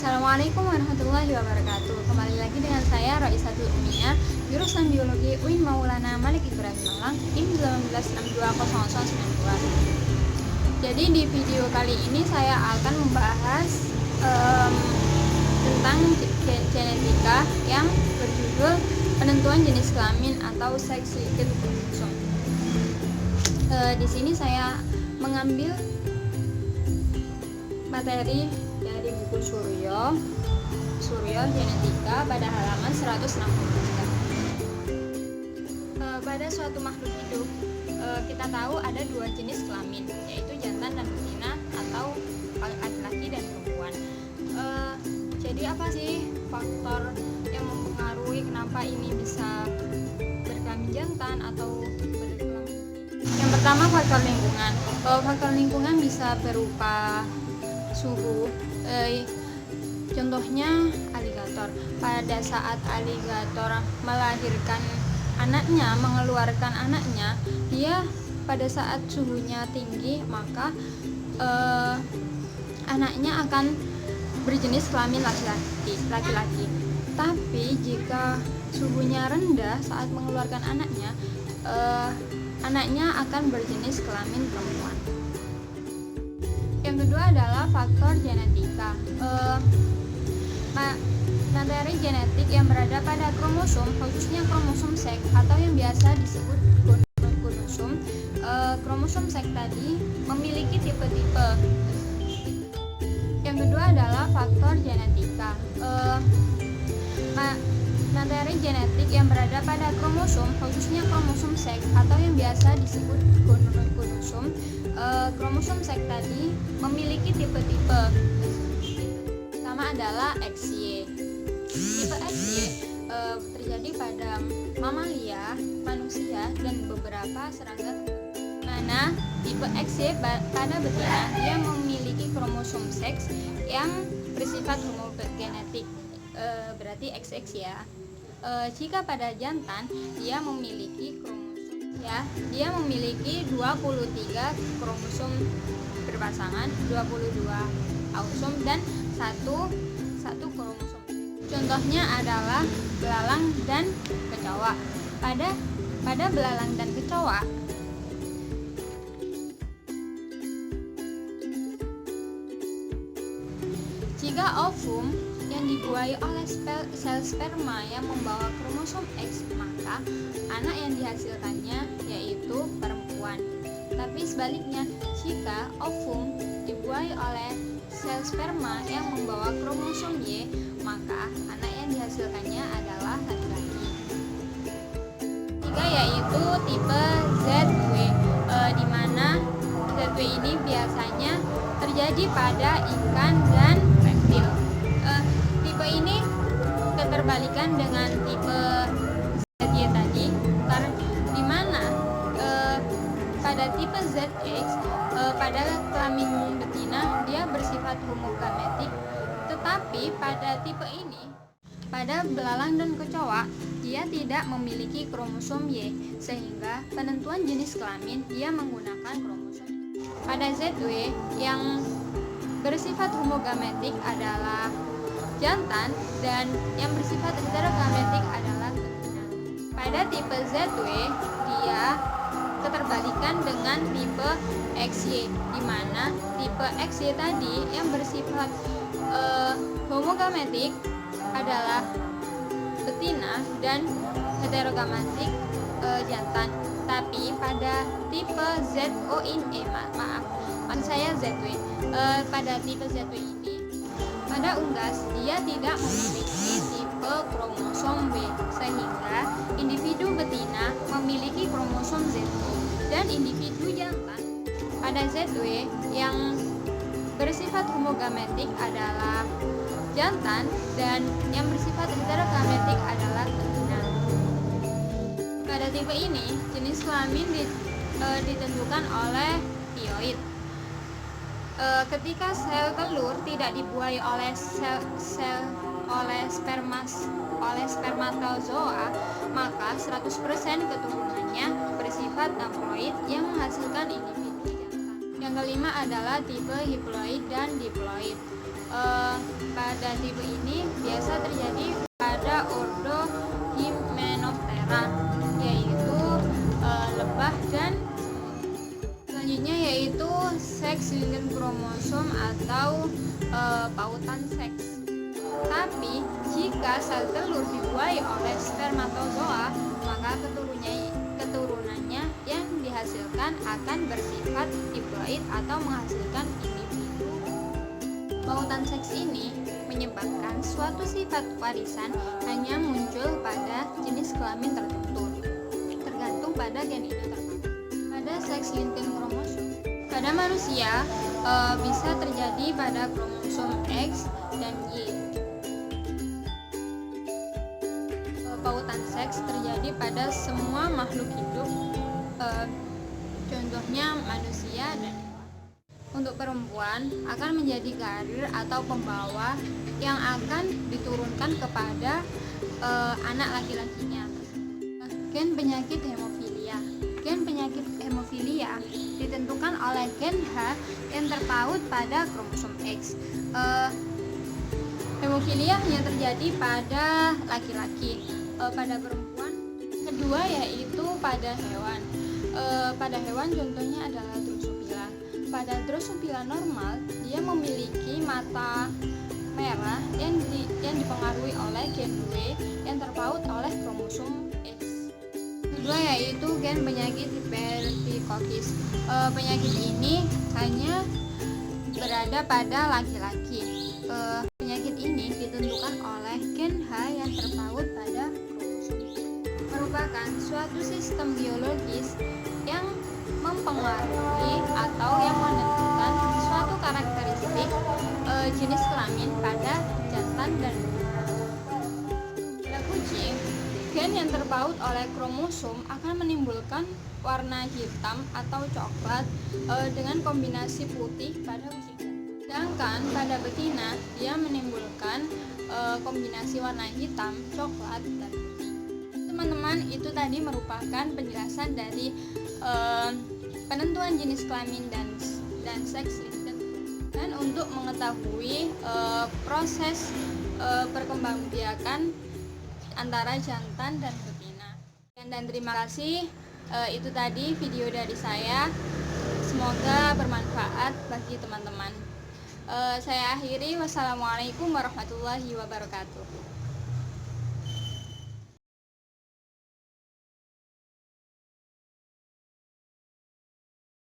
Assalamualaikum warahmatullahi wabarakatuh. Kembali lagi dengan saya Raisatul Umiyah, jurusan Biologi UIN Maulana Malik Ibrahim Malang, IN 19620192. Jadi di video kali ini saya akan membahas tentang genetika yang berjudul penentuan jenis kelamin atau sex linked chromosome. Di sini saya mengambil materi dari buku Suryo Genetika pada halaman 163. Pada suatu makhluk hidup, kita tahu ada dua jenis kelamin, yaitu jantan dan betina atau laki-laki dan perempuan. Jadi apa sih faktor yang mempengaruhi kenapa ini bisa berkelamin jantan atau berkelamin? Yang pertama, faktor lingkungan. Faktor lingkungan bisa berupa suhu. Contohnya aligator. Pada saat aligator melahirkan anaknya, mengeluarkan anaknya, dia pada saat suhunya tinggi, maka anaknya akan berjenis kelamin laki-laki. Tapi jika suhunya rendah saat mengeluarkan anaknya, anaknya akan berjenis kelamin perempuan. Yang kedua adalah faktor genetika. Materi genetik yang berada pada kromosom, khususnya kromosom seks atau yang biasa disebut kromosom. Kromosom seks tadi memiliki tipe-tipe. Yang kedua adalah faktor genetika. Materi genetik yang berada pada kromosom, khususnya kromosom seks atau yang biasa disebut kromosom. Kromosom seks tadi memiliki tipe-tipe. Pertama adalah XY. Tipe XY terjadi pada mamalia, manusia, dan beberapa serangga. Mana tipe XY pada betina, dia memiliki kromosom seks yang bersifat homogenetik, berarti XX ya. Jika pada jantan, dia memiliki dia memiliki 23 kromosom berpasangan, 22 autosom dan satu kromosom. Contohnya adalah belalang dan kecoa. Pada belalang dan kecoa, jika ovum yang dibuahi oleh sel sperma yang membawa kromosom X, maka anak yang dihasilkannya yaitu perempuan. Tapi sebaliknya, jika ovum dibuahi oleh sel sperma yang membawa kromosom Y, maka anak yang dihasilkannya adalah laki-laki. Tiga yaitu tipe ZW, di mana ZW ini biasanya terjadi pada ikan dan reptil. Tipe ini keterbalikan dengan tipe ZY tadi, karena di mana pada tipe ZX pada kelamin betina dia bersifat homogametik, tetapi pada tipe ini pada belalang dan kecoa dia tidak memiliki kromosom Y, sehingga penentuan jenis kelamin dia menggunakan kromosom. Pada ZW yang bersifat homogametik adalah jantan dan yang bersifat heterogametik adalah betina. Pada tipe ZW dia keterbalikan dengan tipe XY, di mana tipe XY tadi yang bersifat homogametik adalah betina dan heterogametik jantan. Tapi pada tipe ZW, pada tipe ZW ini, pada unggas dia tidak memiliki tipe kromosom W, sehingga individu betina memiliki kromosom ZW dan individu jantan pada ZW yang bersifat homogametik adalah jantan dan yang bersifat heterogametik adalah betina. Pada tipe ini, jenis kelamin ditentukan oleh haploid. Ketika sel telur tidak dibuahi oleh spermatozoa, maka 100% keturunannya bersifat haploid yang menghasilkan individu jantan. Yang kelima adalah tipe haploid dan diploid. Pada tipe ini biasa terjadi pada ordo Hymenoptera, yaitu lebah dan selanjutnya yaitu seks linked kromosom atau pautan seks. Tapi jika sel telur dibuai oleh spermatozoa, maka keturunannya yang dihasilkan akan bersifat diploid atau menghasilkan individu. Pautan seks ini menyebabkan suatu sifat warisan hanya muncul pada jenis kelamin tertentu, tergantung pada gen itu terpaut. Pada seks linked kromosom, pada manusia bisa terjadi pada kromosom X dan Y. Pautan seks terjadi pada semua makhluk hidup, contohnya manusia dan hewan. Untuk perempuan akan menjadi karir atau pembawa yang akan diturunkan kepada anak laki-lakinya. Gen penyakit hemofilia. Gen penyakit hemofilia ditentukan oleh gen H yang terpaut pada kromosom X. Hemofilia hanya terjadi pada laki-laki. Pada perempuan kedua yaitu pada hewan. Pada hewan contohnya adalah Drosophila. Pada Drosophila normal, dia memiliki mata merah yang dipengaruhi oleh gen W yang terpaut oleh kromosom X. Kedua yaitu gen penyakit hipertrichosis. Penyakit ini hanya berada pada laki-laki. Penyakit ini ditentukan oleh gen H yang terpaut pada kromosom Y. Merupakan suatu sistem biologis yang mempengaruhi atau yang menentukan suatu karakteristik jenis kelamin pada jantan dan betina. Pada kucing, gen yang terpaut oleh kromosom akan menimbulkan warna hitam atau coklat dengan kombinasi putih pada kucing. Sedangkan pada betina, dia menimbulkan kombinasi warna hitam, coklat, dan putih. Teman-teman, itu tadi merupakan penjelasan dari penentuan jenis kelamin dan seks linked. Dan untuk mengetahui proses perkembangbiakan antara jantan dan betina. Dan terima kasih, itu tadi video dari saya. Semoga bermanfaat bagi teman-teman. Saya akhiri, wassalamualaikum warahmatullahi wabarakatuh.